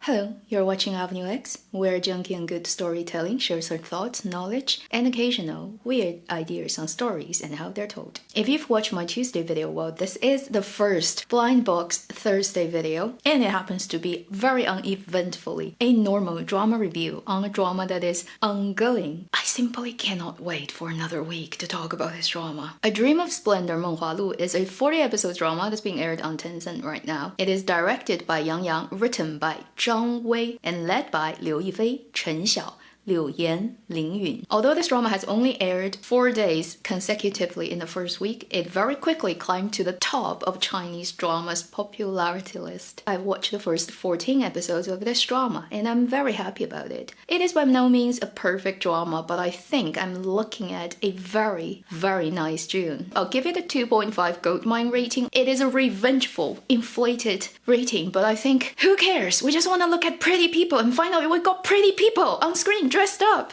Hello, you're watching Avenue X, where junkie and good storytelling shares her thoughts, knowledge, and occasional weird ideas on stories and how they're told. If you've watched my Tuesday video, well, this is the first Blind Box Thursday video, and it happens to be very uneventfully a normal drama review on a drama that is ongoing. I simply cannot wait for another week to talk about this drama. A Dream of Splendor 梦华录 is a 40-episode drama that's being aired on Tencent right now. It is directed by Yang Yang, written by Zhang Wei, and led by Liu Yifei, Chen Xiao, Liu Yan, Ling Yun. Although this drama has only aired 4 days consecutively in the first week, it very quickly climbed to the top of Chinese drama's popularity list. I've watched the first 14 episodes of this drama, and I'm very happy about it. It is by no means a perfect drama, but I think I'm looking at a very, very nice June. I'll give it a 2.5 goldmine rating. It is a revengeful, inflated rating, but I think, who cares? We just want to look at pretty people, and finally we got pretty people on screen dressed up.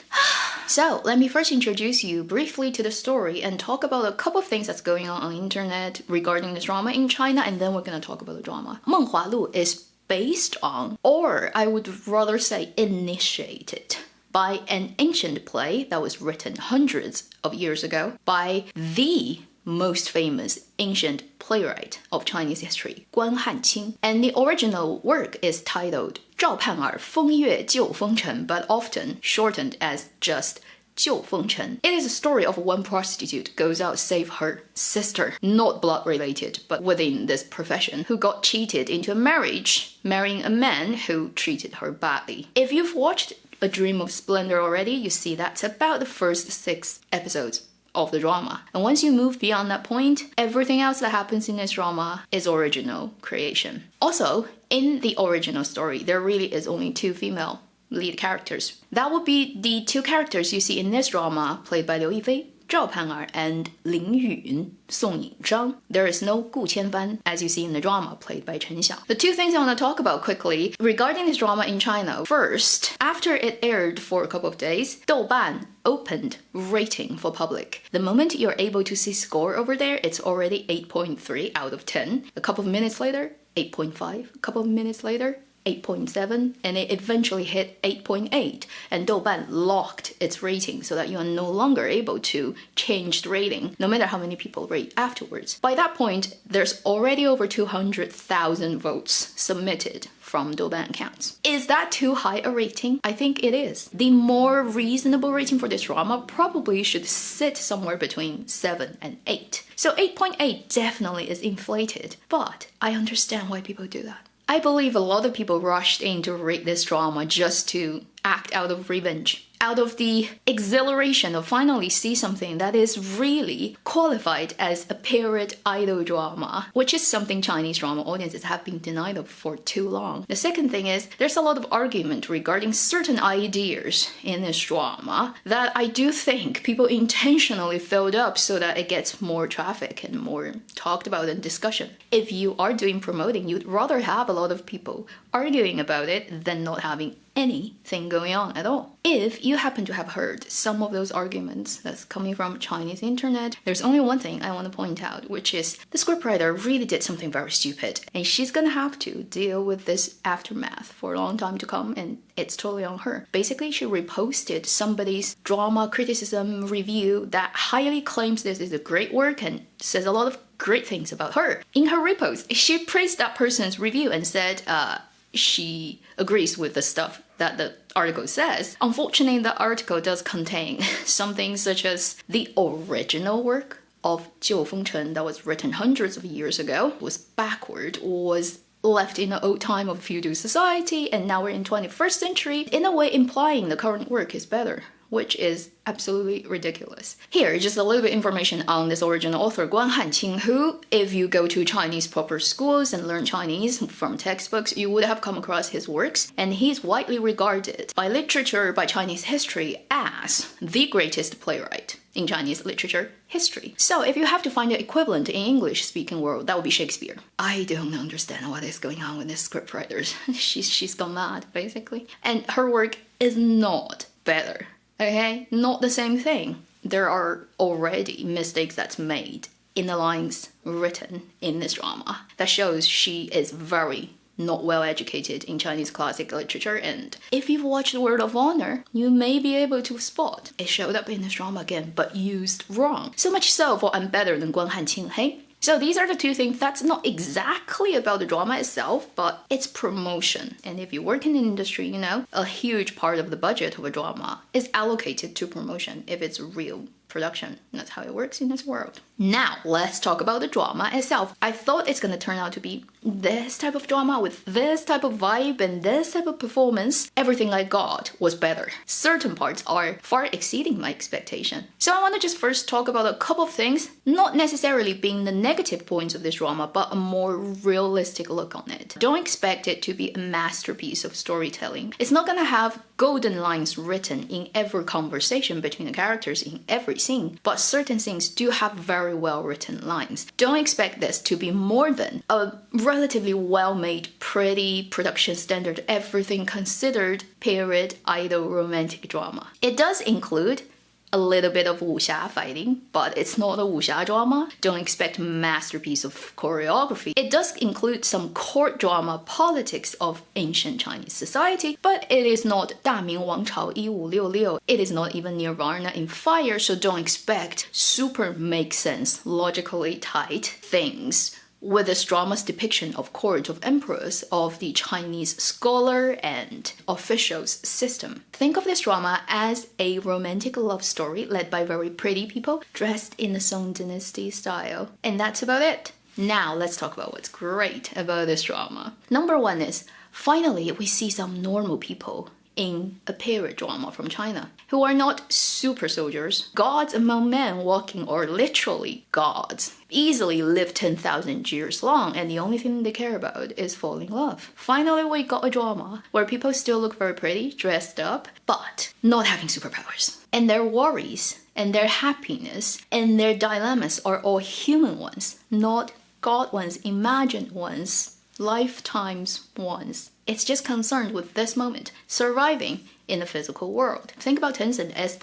So let me first introduce you briefly to the story and talk about a couple of things that's going on the internet regarding this drama in China, and then we're gonna talk about the drama. 梦华录 is based on, or I would rather say initiated, by an ancient play that was written hundreds of years ago by the most famous ancient playwright of Chinese history, Guan Hanqing. And the original work is titled 赵盼儿风月旧风尘, but often shortened as just 旧风尘. It is a story of one prostitute goes out to save her sister, not blood related, but within this profession, who got cheated into a marriage, marrying a man who treated her badly. If you've watched A Dream of Splendor already, you see that's about the first 6 episodes of the drama. And once you move beyond that point, everything else that happens in this drama is original creation. Also, in the original story, there really is only 2 female lead characters. That would be the 2 characters you see in this drama, played by Liu Yifei, Zhao Pan'er, and Ling Yun, Song Yingzhang. There is no Gu Qianban, as you see in the drama, played by Chen Xiao. The 2 things I want to talk about quickly regarding this drama in China. First, after it aired for a couple of days, Douban opened rating for public. The moment you're able to see score over there, it's already 8.3 out of 10. A couple of minutes later, 8.5. A couple of minutes later, 8.7, and it eventually hit 8.8, and Douban locked its rating so that you are no longer able to change the rating, no matter how many people rate afterwards. By that point, there's already over 200,000 votes submitted from Douban accounts. Is that too high a rating? I think it is. The more reasonable rating for this drama probably should sit somewhere between 7 and 8. So 8.8 definitely is inflated, but I understand why people do that. I believe a lot of people rushed in to rate this drama just to act out of revenge, out of the exhilaration of finally see something that is really qualified as a period idol drama, which is something Chinese drama audiences have been denied of for too long. The second thing is, there's a lot of argument regarding certain ideas in this drama that I do think people intentionally filled up so that it gets more traffic and more talked about in discussion. If you are doing promoting, you'd rather have a lot of people arguing about it than not having anything going on at all. If you happen to have heard some of those arguments that's coming from Chinese internet, there's only one thing I want to point out, which is the scriptwriter really did something very stupid, and she's gonna have to deal with this aftermath for a long time to come, and it's totally on her. Basically, she reposted somebody's drama criticism review that highly claims this is a great work and says a lot of great things about her. In her repost, she praised that person's review and said she agrees with the stuff that the article says. Unfortunately, the article does contain something such as the original work of Jiu Fengchen that was written hundreds of years ago was backward, was left in the old time of feudal society, and now we're in 21st century, in a way implying the current work is better, which is absolutely ridiculous. Here, just a little bit information on this original author, Guan Hanqing, who, if you go to Chinese proper schools and learn Chinese from textbooks, you would have come across his works, and he's widely regarded by literature, by Chinese history, as the greatest playwright in Chinese literature history. So if you have to find an equivalent in English-speaking world, that would be Shakespeare. I don't understand what is going on with this scriptwriter. She's gone mad, basically. And her work is not better. Okay, not the same thing. There are already mistakes that's made in the lines written in this drama that shows she is very not well educated in Chinese classic literature, and if you've watched Word of Honor, you may be able to spot it showed up in this drama again, but used wrong. So much so for I'm better than Guan Hanqing, hey? So these are the two things that's not exactly about the drama itself, but it's promotion. And if you work in the industry, you know, a huge part of the budget of a drama is allocated to promotion if it's real production. And that's how it works in this world. Now, let's talk about the drama itself. I thought it's gonna turn out to be this type of drama with this type of vibe and this type of performance. Everything I got was better. Certain parts are far exceeding my expectation. So I want to just first talk about a couple of things, not necessarily being the negative points of this drama, but a more realistic look on it. Don't expect it to be a masterpiece of storytelling. It's not gonna have golden lines written in every conversation between the characters in every scene, but certain scenes do have very well written lines. Don't expect this to be more than a relatively well-made, pretty, production standard, everything considered period idol romantic drama. It does include a little bit of wuxia fighting, but it's not a wuxia drama. Don't expect masterpiece of choreography. It does include some court drama politics of ancient Chinese society, but it is not 大明王朝1566. It is not even Nirvana in Fire, so don't expect super make sense, logically tight things with this drama's depiction of court of emperors of the Chinese scholar and officials system. Think of this drama as a romantic love story led by very pretty people dressed in the Song Dynasty style. And that's about it. Now let's talk about what's great about this drama. Number one is, finally we see some normal people in a period drama from China, who are not super soldiers, gods among men walking, or literally gods, easily live 10,000 years long, and the only thing they care about is falling in love. Finally, we got a drama where people still look very pretty, dressed up, but not having superpowers. And their worries, and their happiness, and their dilemmas are all human ones, not god ones, imagined ones, lifetimes ones. It's just concerned with this moment, surviving in the physical world. Think about Tencent S+,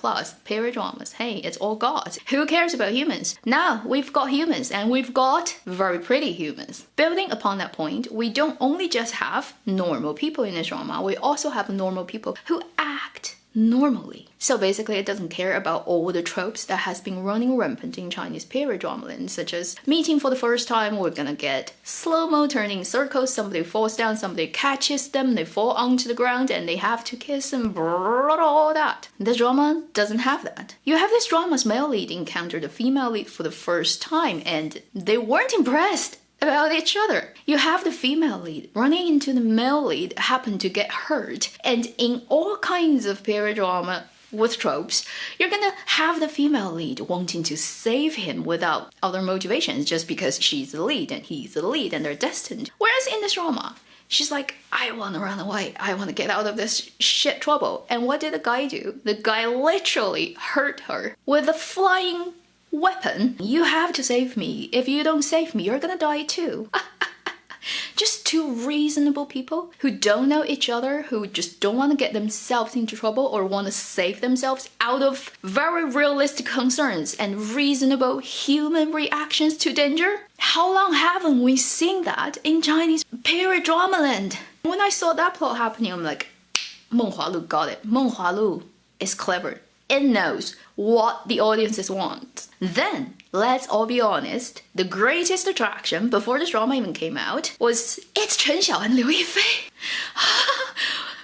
period dramas. Hey, it's all gods. Who cares about humans? Now we've got humans, and we've got very pretty humans. Building upon that point, we don't only just have normal people in this drama, we also have normal people who act normally. So basically it doesn't care about all the tropes that has been running rampant in Chinese period drama land, such as meeting for the first time, we're gonna get slow-mo turning circles, somebody falls down, somebody catches them, they fall onto the ground and they have to kiss and all that. This drama doesn't have that. You have this drama's male lead encounter the female lead for the first time and they weren't impressed about each other. You have the female lead running into the male lead, happen to get hurt, and in all kinds of period drama with tropes, you're gonna have the female lead wanting to save him without other motivations, just because she's the lead and he's the lead and they're destined. Whereas in this drama, she's like, I want to run away, I want to get out of this shit trouble. And what did the guy do? The guy literally hurt her with a flying weapon. You have to save me. If you don't save me, you're gonna die too. Just two reasonable people who don't know each other, who just don't want to get themselves into trouble or want to save themselves out of very realistic concerns and reasonable human reactions to danger. How long haven't we seen that in Chinese period drama land? When I saw that plot happening, I'm like, Meng Hualu got it. Meng Hualu is clever. It knows what the audiences want. Then, let's all be honest, the greatest attraction before this drama even came out was it's Chen Xiao and Liu Yifei.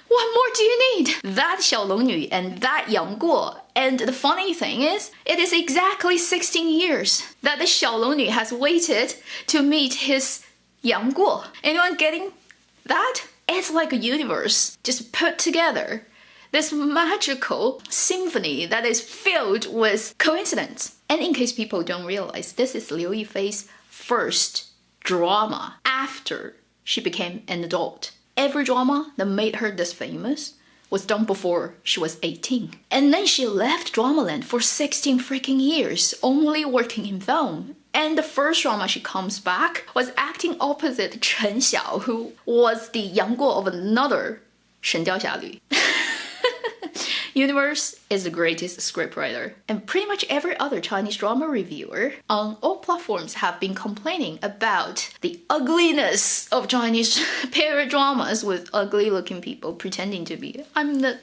What more do you need? That Xiaolongnü and that Yang Guo. And the funny thing is, it is exactly 16 years that the Xiaolongnü has waited to meet his Yang Guo. Anyone getting that? It's like a universe just put together. This magical symphony that is filled with coincidence. And in case people don't realize, this is Liu Yifei's first drama after she became an adult. Every drama that made her this famous was done before she was 18. And then she left Dramaland for 16 freaking years, only working in film. And the first drama she comes back was acting opposite Chen Xiao, who was the Yang Guo of another 神雕侠侣. Universe is the greatest scriptwriter, and pretty much every other Chinese drama reviewer on all platforms have been complaining about the ugliness of Chinese period dramas with ugly-looking people pretending to be. I'm the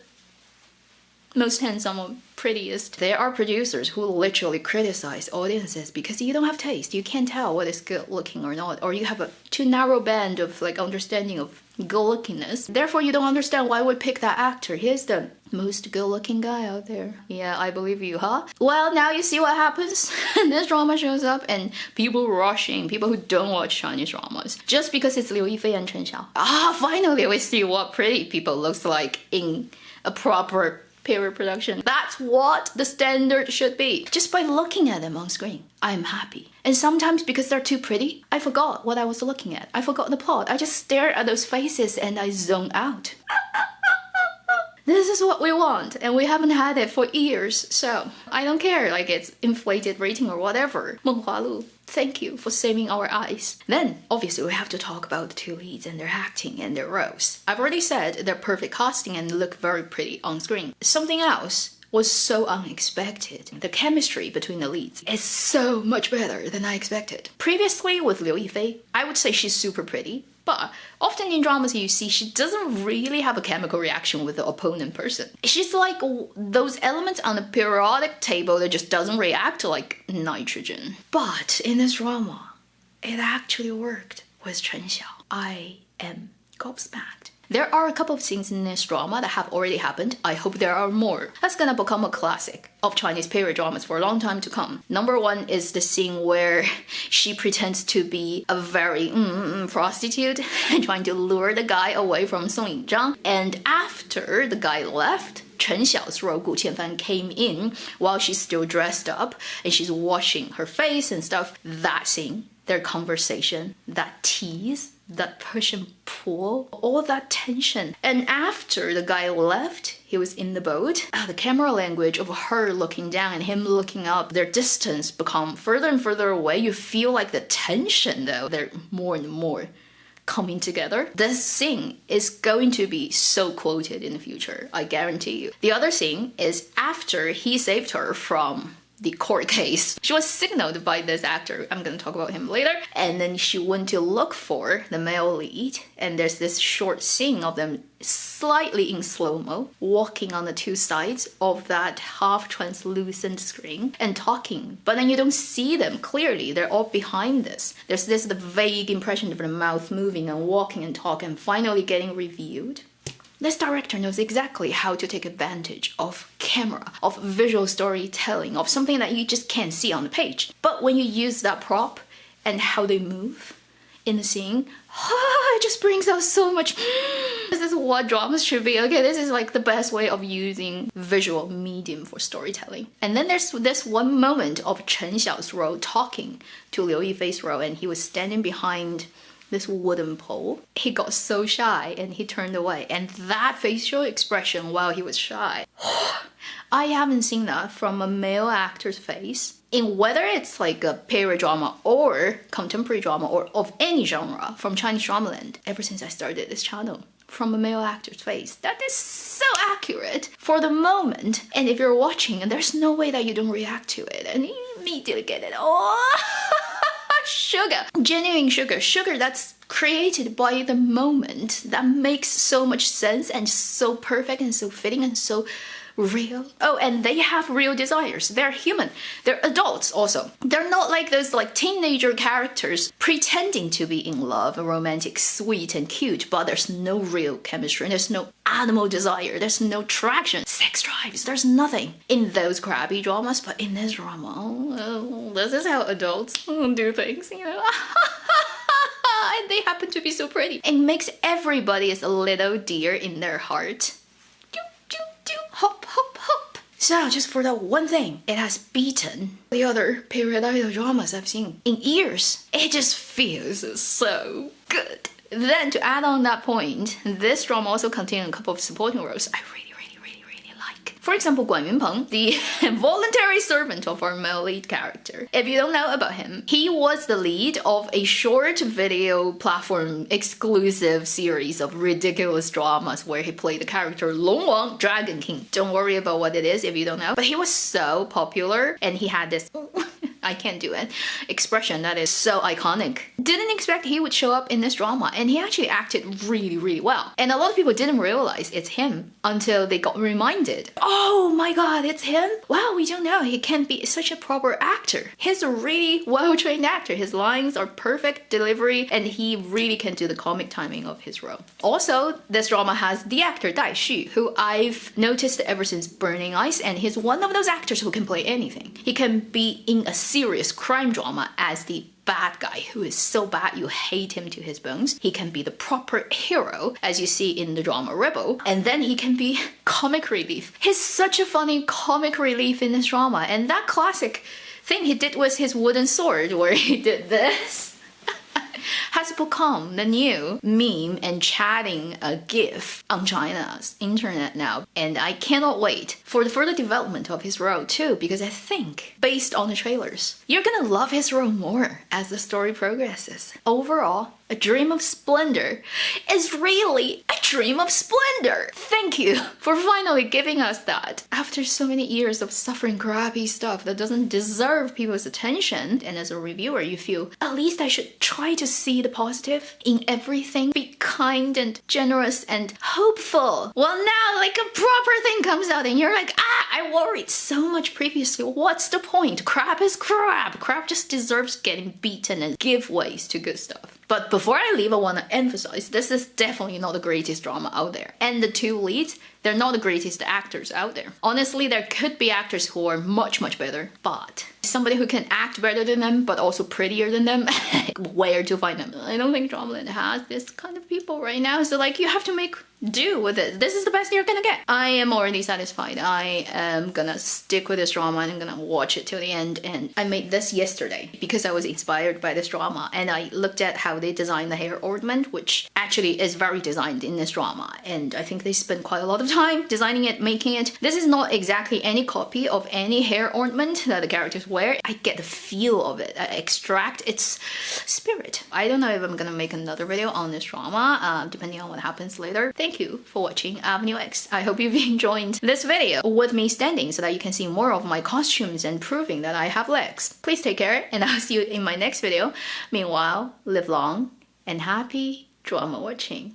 most handsome or prettiest. There are producers who literally criticize audiences because you don't have taste. You can't tell what is good looking or not, or you have a too narrow band of like understanding of good lookingness. Therefore, you don't understand why we pick that actor. He's the most good looking guy out there. Yeah, I believe you, huh? Well, now you see what happens. This drama shows up and people rushing, people who don't watch Chinese dramas, just because it's Liu Yifei and Chen Xiao. Finally we see what pretty people looks like in a proper period production. That's what the standard should be. Just by looking at them on screen, I'm happy. And sometimes because they're too pretty, I forgot what I was looking at. I forgot the plot. I just stare at those faces and I zone out. This is what we want, and we haven't had it for years, so I don't care, like it's inflated rating or whatever. Meng Hualu, thank you for saving our eyes. Then, obviously, we have to talk about the two leads and their acting and their roles. I've already said they're perfect casting and look very pretty on screen. Something else was so unexpected. The chemistry between the leads is so much better than I expected. Previously with Liu Yifei, I would say she's super pretty, but often in dramas you see she doesn't really have a chemical reaction with the opponent person. She's like those elements on the periodic table that just doesn't react to like nitrogen. But in this drama, it actually worked with Chen Xiao. I am gobsmacked. There are a couple of scenes in this drama that have already happened. I hope there are more. That's gonna become a classic of Chinese period dramas for a long time to come. Number one is the scene where she pretends to be a very prostitute and trying to lure the guy away from Song Yingzhang. And after the guy left, Chen Xiao's role, Gu Qianfan, came in while she's still dressed up and she's washing her face and stuff. That scene, their conversation, that tease, that push and pull, all that tension. And after the guy left, he was in the boat. The camera language of her looking down and him looking up, their distance become further and further away. You feel like the tension though, they're more and more coming together. This scene is going to be so quoted in the future, I guarantee you. The other scene is after he saved her from the court case. She was signaled by this actor, I'm gonna talk about him later, and then she went to look for the male lead, and there's this short scene of them slightly in slow-mo, walking on the two sides of that half-translucent screen and talking, but then you don't see them clearly, they're all behind this. There's this the vague impression of the mouth moving and walking and talking and finally getting revealed. This director knows exactly how to take advantage of camera, of visual storytelling, of something that you just can't see on the page. But when you use that prop and how they move in the scene, it just brings out so much. This is what dramas should be. Okay, this is like the best way of using visual medium for storytelling. And then there's this one moment of Chen Xiao's role talking to Liu Yifei's role, and he was standing behind this wooden pole. He got so shy and he turned away, and that facial expression while he was shy, I haven't seen that from a male actor's face in whether it's like a period drama or contemporary drama or of any genre from Chinese dramaland ever since I started this channel. From a male actor's face. That is so accurate for the moment, and if you're watching and there's no way that you don't react to it and you immediately get it. Sugar, genuine sugar that's created by the moment, that makes so much sense and so perfect and so fitting and so real. Oh, and they have real desires. They're human. They're adults also. They're not like those like teenager characters pretending to be in love, romantic, sweet and cute, but there's no real chemistry. There's no animal desire. There's no traction. Sex drives. There's nothing in those crappy dramas, but in this drama, this is how adults do things, you know. And they happen to be so pretty. It makes everybody as a little deer in their heart. Hop, hop, hop. So just for that one thing, it has beaten the other period idol dramas I've seen in years. It just feels so good. Then to add on that point, this drama also contains a couple of supporting roles I really like. unique. For example, Guan Yunpeng, the voluntary servant of our male lead character. If you don't know about him, he was the lead of a short video platform exclusive series of ridiculous dramas where he played the character Long Wang, Dragon King. Don't worry about what it is if you don't know. But he was so popular and he had this I can't do it expression that is so iconic. Didn't expect he would show up in this drama, and he actually acted really well. And a lot of people didn't realize it's him until they got reminded. Oh my god, it's him? Wow, we don't know. He can be such a proper actor. He's a really well-trained actor. His lines are perfect delivery, and he really can do the comic timing of his role. Also, this drama has the actor Dai Xu, who I've noticed ever since Burning Ice, and he's one of those actors who can play anything. He can be in a serious crime drama as the bad guy who is so bad you hate him to his bones. He can be the proper hero, as you see in the drama Rebel, and then he can be comic relief. He's such a funny comic relief in this drama, and that classic thing he did was his wooden sword, where he did this. Has become the new meme and chatting gif on China's internet now, and I cannot wait for the further development of his role too, because I think, based on the trailers, you're gonna love his role more as the story progresses. Overall, A Dream of Splendor is really a dream of splendor. Thank you for finally giving us that. After so many years of suffering crappy stuff that doesn't deserve people's attention, and as a reviewer you feel, at least I should try to see the positive in everything. Be kind and generous and hopeful. Well, now like a proper thing comes out and you're like, I worried so much previously. What's the point? Crap is crap. Crap just deserves getting beaten and give ways to good stuff. But before I leave, I want to emphasize this is definitely not the greatest drama out there. And the two leads, they're not the greatest actors out there. Honestly, there could be actors who are much better, but somebody who can act better than them but also prettier than them, where to find them? I don't think Dramaland has this kind of people right now, so like you have to make do with it. This is the best you're gonna get. I am already satisfied. I am gonna stick with this drama and I'm gonna watch it till the end. And I made this yesterday because I was inspired by this drama, and I looked at how they designed the hair ornament, which actually is very designed in this drama, and I think they spent quite a lot of time designing it, making it. This is not exactly any copy of any hair ornament that the characters wear. I get the feel of it. I extract its spirit. I don't know if I'm gonna make another video on this drama, depending on what happens later. Thank you for watching Avenue X. I hope you've enjoyed this video with me standing so that you can see more of my costumes and proving that I have legs. Please take care, and I'll see you in my next video. Meanwhile, live long and happy drama watching.